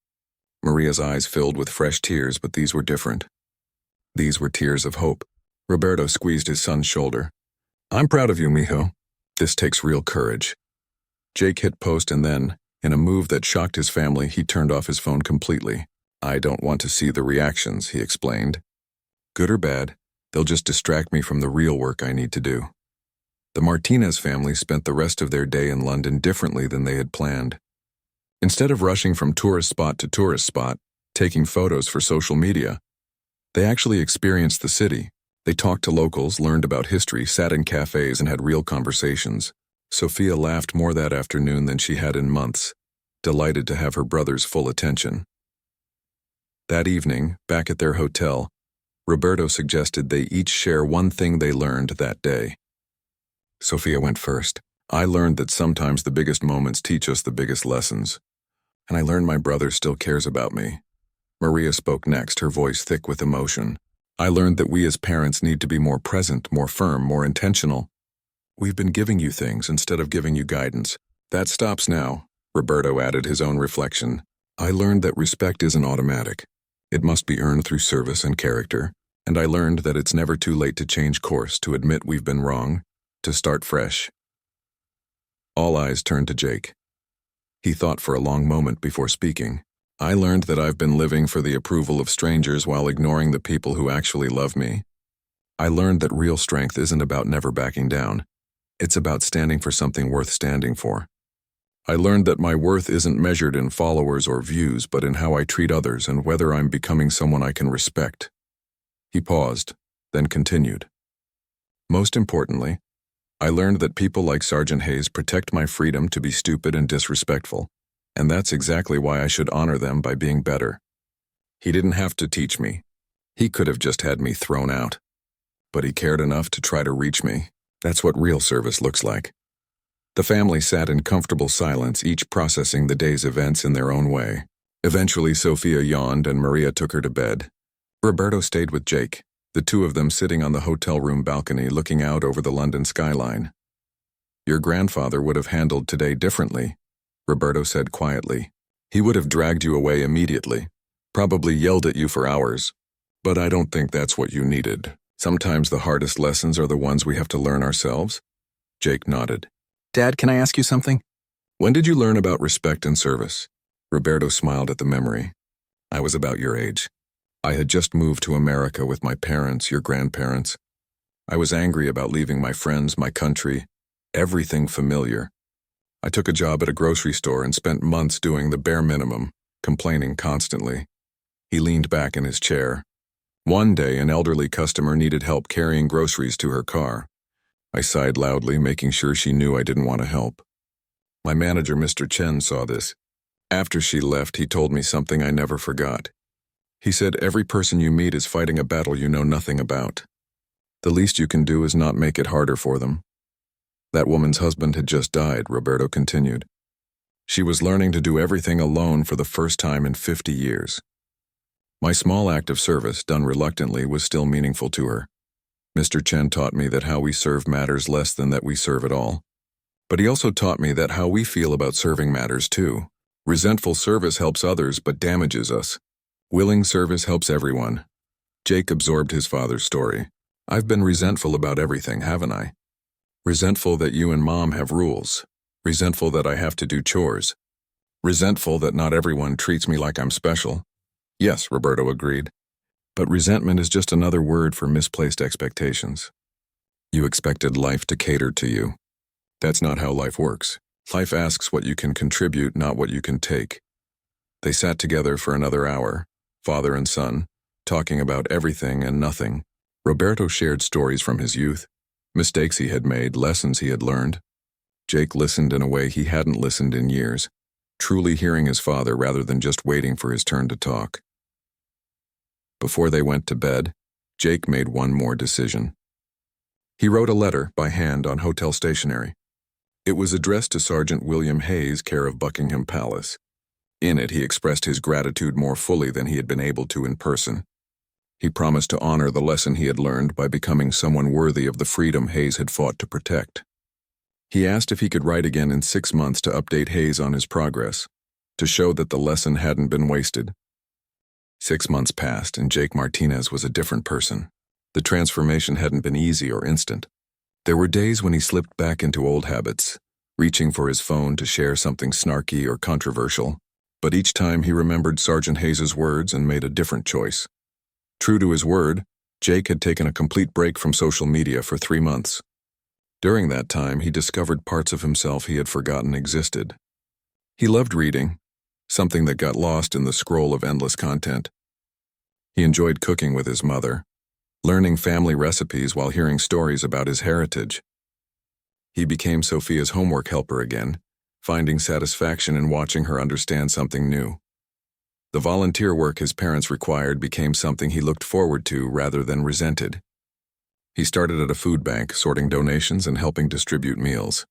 Maria's eyes filled with fresh tears, but these were different. These were tears of hope. Roberto squeezed his son's shoulder. "I'm proud of you, mijo. This takes real courage." Jake hit post and then, in a move that shocked his family, he turned off his phone completely. "I don't want to see the reactions," he explained. "Good or bad, they'll just distract me from the real work I need to do." The Martinez family spent the rest of their day in London differently than they had planned. Instead of rushing from tourist spot to tourist spot, taking photos for social media, they actually experienced the city. They talked to locals, learned about history, sat in cafes, and had real conversations. Sophia laughed more that afternoon than she had in months, delighted to have her brother's full attention. That evening, back at their hotel, Roberto suggested they each share one thing they learned that day. Sophia went first. "I learned that sometimes the biggest moments teach us the biggest lessons. And I learned my brother still cares about me." Maria spoke next, her voice thick with emotion. "I learned that we as parents need to be more present, more firm, more intentional. We've been giving you things instead of giving you guidance. That stops now. Roberto added his own reflection. I learned that respect isn't automatic. It must be earned through service and character, and I learned that it's never too late to change course, to admit we've been wrong, to start fresh. All eyes turned to Jake. He thought for a long moment before speaking. I learned that I've been living for the approval of strangers while ignoring the people who actually love me. I learned that real strength isn't about never backing down. It's about standing for something worth standing for. I learned that my worth isn't measured in followers or views, but in how I treat others and whether I'm becoming someone I can respect. He paused, then continued. Most importantly, I learned that people like Sergeant Hayes protect my freedom to be stupid and disrespectful, and that's exactly why I should honor them by being better. He didn't have to teach me. He could have just had me thrown out. But he cared enough to try to reach me. That's what real service looks like. The family sat in comfortable silence, each processing the day's events in their own way. Eventually, Sophia yawned and Maria took her to bed. Roberto stayed with Jake, the two of them sitting on the hotel room balcony looking out over the London skyline. Your grandfather would have handled today differently, Roberto said quietly. He would have dragged you away immediately, probably yelled at you for hours. But I don't think that's what you needed. Sometimes the hardest lessons are the ones we have to learn ourselves. Jake nodded. Dad, can I ask you something? When did you learn about respect and service? Roberto smiled at the memory. I was about your age. I had just moved to America with my parents, your grandparents. I was angry about leaving my friends, my country, everything familiar. I took a job at a grocery store and spent months doing the bare minimum, complaining constantly. He leaned back in his chair. One day, an elderly customer needed help carrying groceries to her car. I sighed loudly, making sure she knew I didn't want to help. My manager, Mr. Chen, saw this. After she left, he told me something I never forgot. He said, every person you meet is fighting a battle you know nothing about. The least you can do is not make it harder for them. That woman's husband had just died, Roberto continued. She was learning to do everything alone for the first time in 50 years. My small act of service, done reluctantly, was still meaningful to her. Mr. Chen taught me that how we serve matters less than that we serve at all. But he also taught me that how we feel about serving matters too. Resentful service helps others but damages us. Willing service helps everyone. Jake absorbed his father's story. I've been resentful about everything, haven't I? Resentful that you and Mom have rules. Resentful that I have to do chores. Resentful that not everyone treats me like I'm special. Yes, Roberto agreed. But resentment is just another word for misplaced expectations. You expected life to cater to you. That's not how life works. Life asks what you can contribute, not what you can take. They sat together for another hour, father and son, talking about everything and nothing. Roberto shared stories from his youth, mistakes he had made, lessons he had learned. Jake listened in a way he hadn't listened in years, truly hearing his father rather than just waiting for his turn to talk. Before they went to bed, Jake made one more decision. He wrote a letter by hand on hotel stationery. It was addressed to Sergeant William Hayes, care of Buckingham Palace. In it, he expressed his gratitude more fully than he had been able to in person. He promised to honor the lesson he had learned by becoming someone worthy of the freedom Hayes had fought to protect. He asked if he could write again in 6 months to update Hayes on his progress, to show that the lesson hadn't been wasted. 6 months passed, and Jake Martinez was a different person. The transformation hadn't been easy or instant. There were days when he slipped back into old habits, reaching for his phone to share something snarky or controversial. But each time he remembered Sergeant Hayes's words and made a different choice. True to his word, Jake had taken a complete break from social media for 3 months. During that time, he discovered parts of himself he had forgotten existed. He loved reading, something that got lost in the scroll of endless content. He enjoyed cooking with his mother, learning family recipes while hearing stories about his heritage. He became Sophia's homework helper again, finding satisfaction in watching her understand something new. The volunteer work his parents required became something he looked forward to rather than resented. He started at a food bank, sorting donations and helping distribute meals.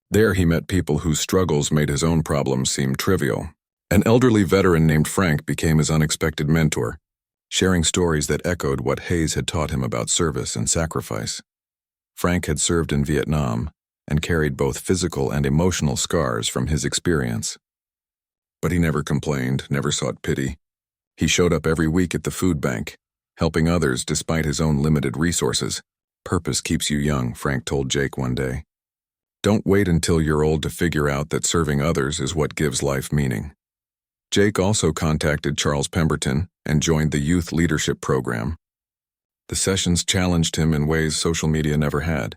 There he met people whose struggles made his own problems seem trivial. An elderly veteran named Frank became his unexpected mentor, sharing stories that echoed what Hayes had taught him about service and sacrifice. Frank had served in Vietnam, and carried both physical and emotional scars from his experience. But he never complained, never sought pity. He showed up every week at the food bank, helping others despite his own limited resources. "Purpose keeps you young," Frank told Jake one day. "Don't wait until you're old to figure out that serving others is what gives life meaning." Jake also contacted Charles Pemberton and joined the youth leadership program. The sessions challenged him in ways social media never had.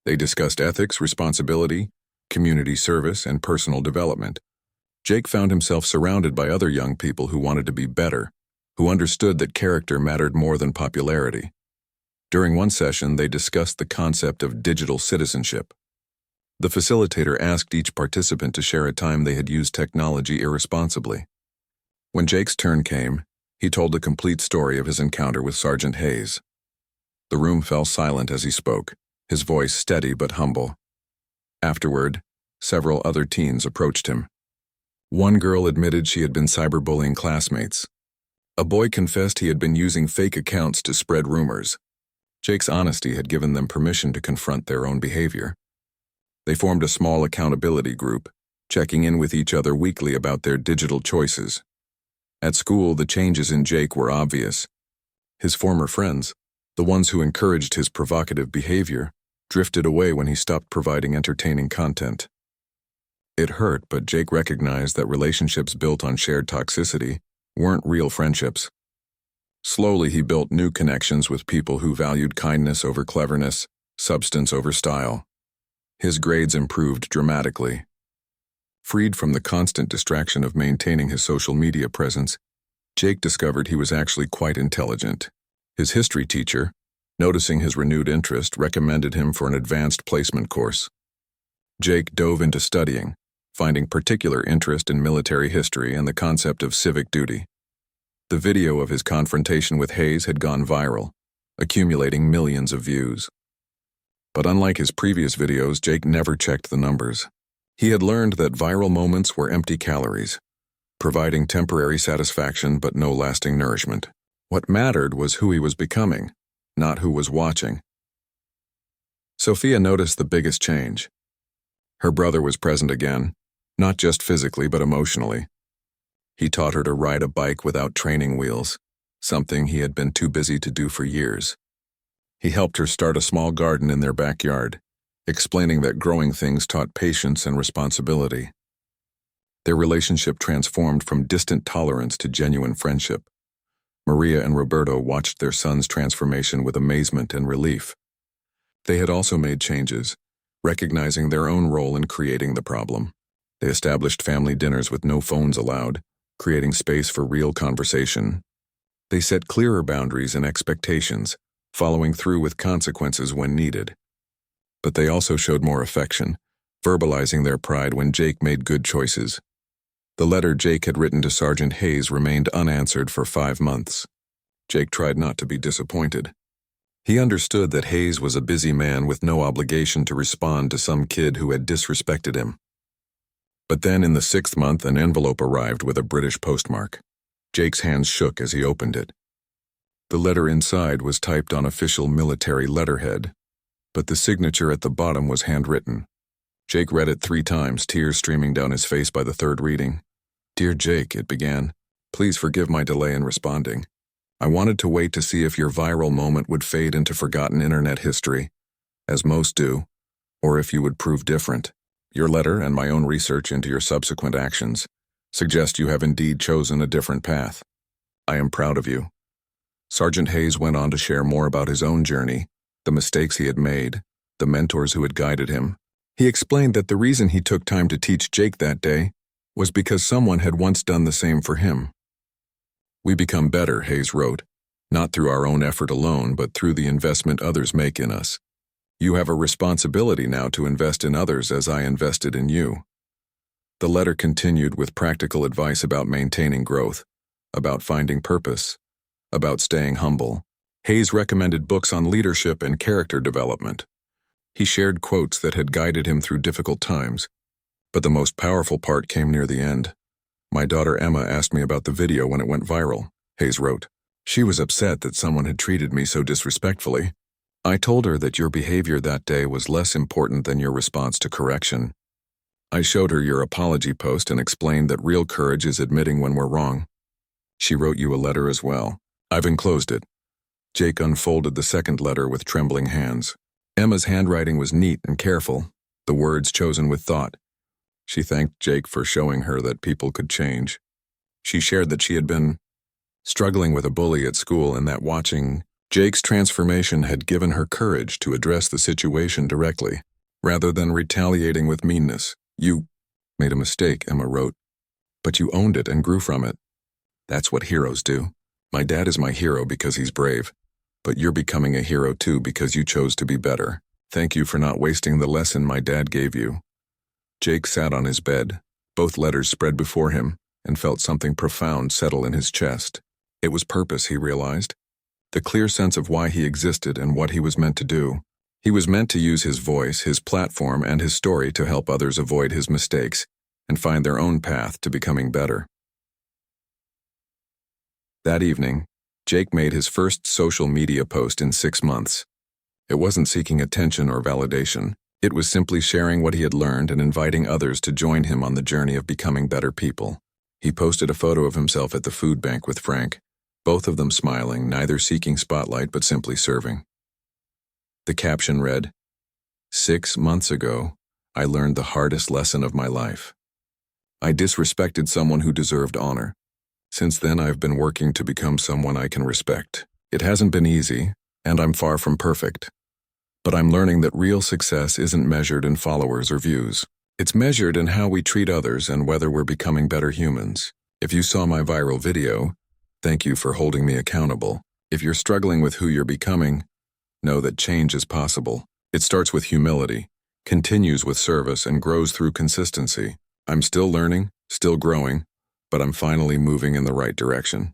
They discussed ethics, responsibility, community service, and personal development. Jake found himself surrounded by other young people who wanted to be better, who understood that character mattered more than popularity. During one session, they discussed the concept of digital citizenship. The facilitator asked each participant to share a time they had used technology irresponsibly. When Jake's turn came, he told a complete story of his encounter with Sergeant Hayes. The room fell silent as he spoke, his voice steady but humble. Afterward, several other teens approached him. One girl admitted she had been cyberbullying classmates. A boy confessed he had been using fake accounts to spread rumors. Jake's honesty had given them permission to confront their own behavior. They formed a small accountability group, checking in with each other weekly about their digital choices. At school, the changes in Jake were obvious. His former friends, the ones who encouraged his provocative behavior, drifted away when he stopped providing entertaining content. It hurt, but Jake recognized that relationships built on shared toxicity weren't real friendships. Slowly, he built new connections with people who valued kindness over cleverness, substance over style. His grades improved dramatically. Freed from the constant distraction of maintaining his social media presence, Jake discovered he was actually quite intelligent. His history teacher, noticing his renewed interest, recommended him for an advanced placement course. Jake dove into studying, finding particular interest in military history and the concept of civic duty. The video of his confrontation with Hayes had gone viral, accumulating millions of views. But unlike his previous videos, Jake never checked the numbers. He had learned that viral moments were empty calories, providing temporary satisfaction but no lasting nourishment. What mattered was who he was becoming, not who was watching. Sophia noticed the biggest change. Her brother was present again, not just physically but emotionally. He taught her to ride a bike without training wheels, something he had been too busy to do for years. He helped her start a small garden in their backyard, explaining that growing things taught patience and responsibility. Their relationship transformed from distant tolerance to genuine friendship. Maria and Roberto watched their son's transformation with amazement and relief. They had also made changes, recognizing their own role in creating the problem. They established family dinners with no phones allowed, creating space for real conversation. They set clearer boundaries and expectations, following through with consequences when needed. But they also showed more affection, verbalizing their pride when Jake made good choices. The letter Jake had written to Sergeant Hayes remained unanswered for 5 months. Jake tried not to be disappointed. He understood that Hayes was a busy man with no obligation to respond to some kid who had disrespected him. But then in the 6th month, an envelope arrived with a British postmark. Jake's hands shook as he opened it. The letter inside was typed on official military letterhead, but the signature at the bottom was handwritten. Jake read it 3 times, tears streaming down his face by the 3rd reading. "Dear Jake," it began, "please forgive my delay in responding. I wanted to wait to see if your viral moment would fade into forgotten internet history, as most do, or if you would prove different. Your letter and my own research into your subsequent actions suggest you have indeed chosen a different path. I am proud of you." Sergeant Hayes went on to share more about his own journey, the mistakes he had made, the mentors who had guided him. He explained that the reason he took time to teach Jake that day was because someone had once done the same for him. "We become better," Hayes wrote, "not through our own effort alone, but through the investment others make in us. You have a responsibility now to invest in others as I invested in you." The letter continued with practical advice about maintaining growth, about finding purpose, about staying humble. Hayes recommended books on leadership and character development. He shared quotes that had guided him through difficult times, but the most powerful part came near the end. "My daughter Emma asked me about the video when it went viral," Hayes wrote. "She was upset that someone had treated me so disrespectfully. I told her that your behavior that day was less important than your response to correction. I showed her your apology post and explained that real courage is admitting when we're wrong. She wrote you a letter as well. I've enclosed it." Jake unfolded the second letter with trembling hands. Emma's handwriting was neat and careful, the words chosen with thought. She thanked Jake for showing her that people could change. She shared that she had been struggling with a bully at school and that watching Jake's transformation had given her courage to address the situation directly, rather than retaliating with meanness. "You made a mistake," Emma wrote, "but you owned it and grew from it. That's what heroes do. My dad is my hero because he's brave, but you're becoming a hero too because you chose to be better. Thank you for not wasting the lesson my dad gave you." Jake sat on his bed, both letters spread before him, and felt something profound settle in his chest. It was purpose, he realized. The clear sense of why he existed and what he was meant to do. He was meant to use his voice, his platform, and his story to help others avoid his mistakes and find their own path to becoming better. That evening, Jake made his first social media post in 6 months. It wasn't seeking attention or validation. It was simply sharing what he had learned and inviting others to join him on the journey of becoming better people. He posted a photo of himself at the food bank with Frank, both of them smiling, neither seeking spotlight but simply serving. The caption read, "6 months ago, I learned the hardest lesson of my life. I disrespected someone who deserved honor. Since then, I've been working to become someone I can respect. It hasn't been easy, and I'm far from perfect. But I'm learning that real success isn't measured in followers or views. It's measured in how we treat others and whether we're becoming better humans. If you saw my viral video, thank you for holding me accountable. If you're struggling with who you're becoming, know that change is possible. It starts with humility, continues with service, and grows through consistency. I'm still learning, still growing, but I'm finally moving in the right direction."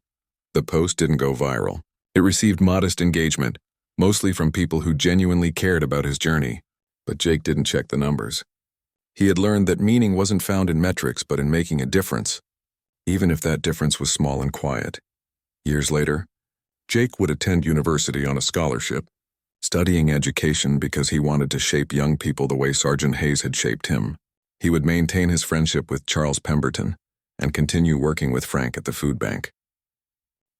The post didn't go viral. It received modest engagement, mostly from people who genuinely cared about his journey. But Jake didn't check the numbers. He had learned that meaning wasn't found in metrics but in making a difference, even if that difference was small and quiet. Years later, Jake would attend university on a scholarship, studying education because he wanted to shape young people the way Sergeant Hayes had shaped him. He would maintain his friendship with Charles Pemberton and continue working with Frank at the food bank.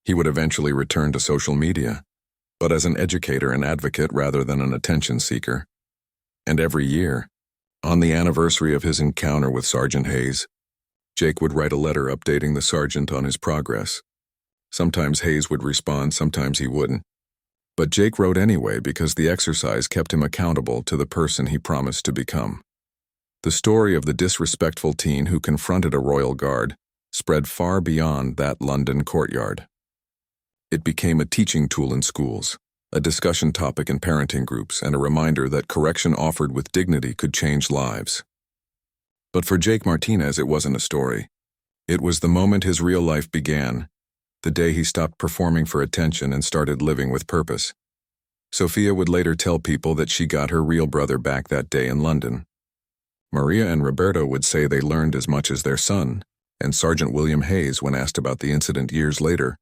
He would eventually return to social media, but as an educator and advocate rather than an attention seeker. And every year, on the anniversary of his encounter with Sergeant Hayes, Jake would write a letter updating the sergeant on his progress. Sometimes Hayes would respond, sometimes he wouldn't. But Jake wrote anyway because the exercise kept him accountable to the person he promised to become. The story of the disrespectful teen who confronted a royal guard spread far beyond that London courtyard. It became a teaching tool in schools, a discussion topic in parenting groups, and a reminder that correction offered with dignity could change lives. But for Jake Martinez, it wasn't a story. It was the moment his real life began, the day he stopped performing for attention and started living with purpose. Sophia would later tell people that she got her real brother back that day in London. Maria and Roberto would say they learned as much as their son, and Sergeant William Hayes, when asked about the incident years later,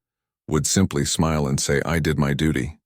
would simply smile and say, "I did my duty."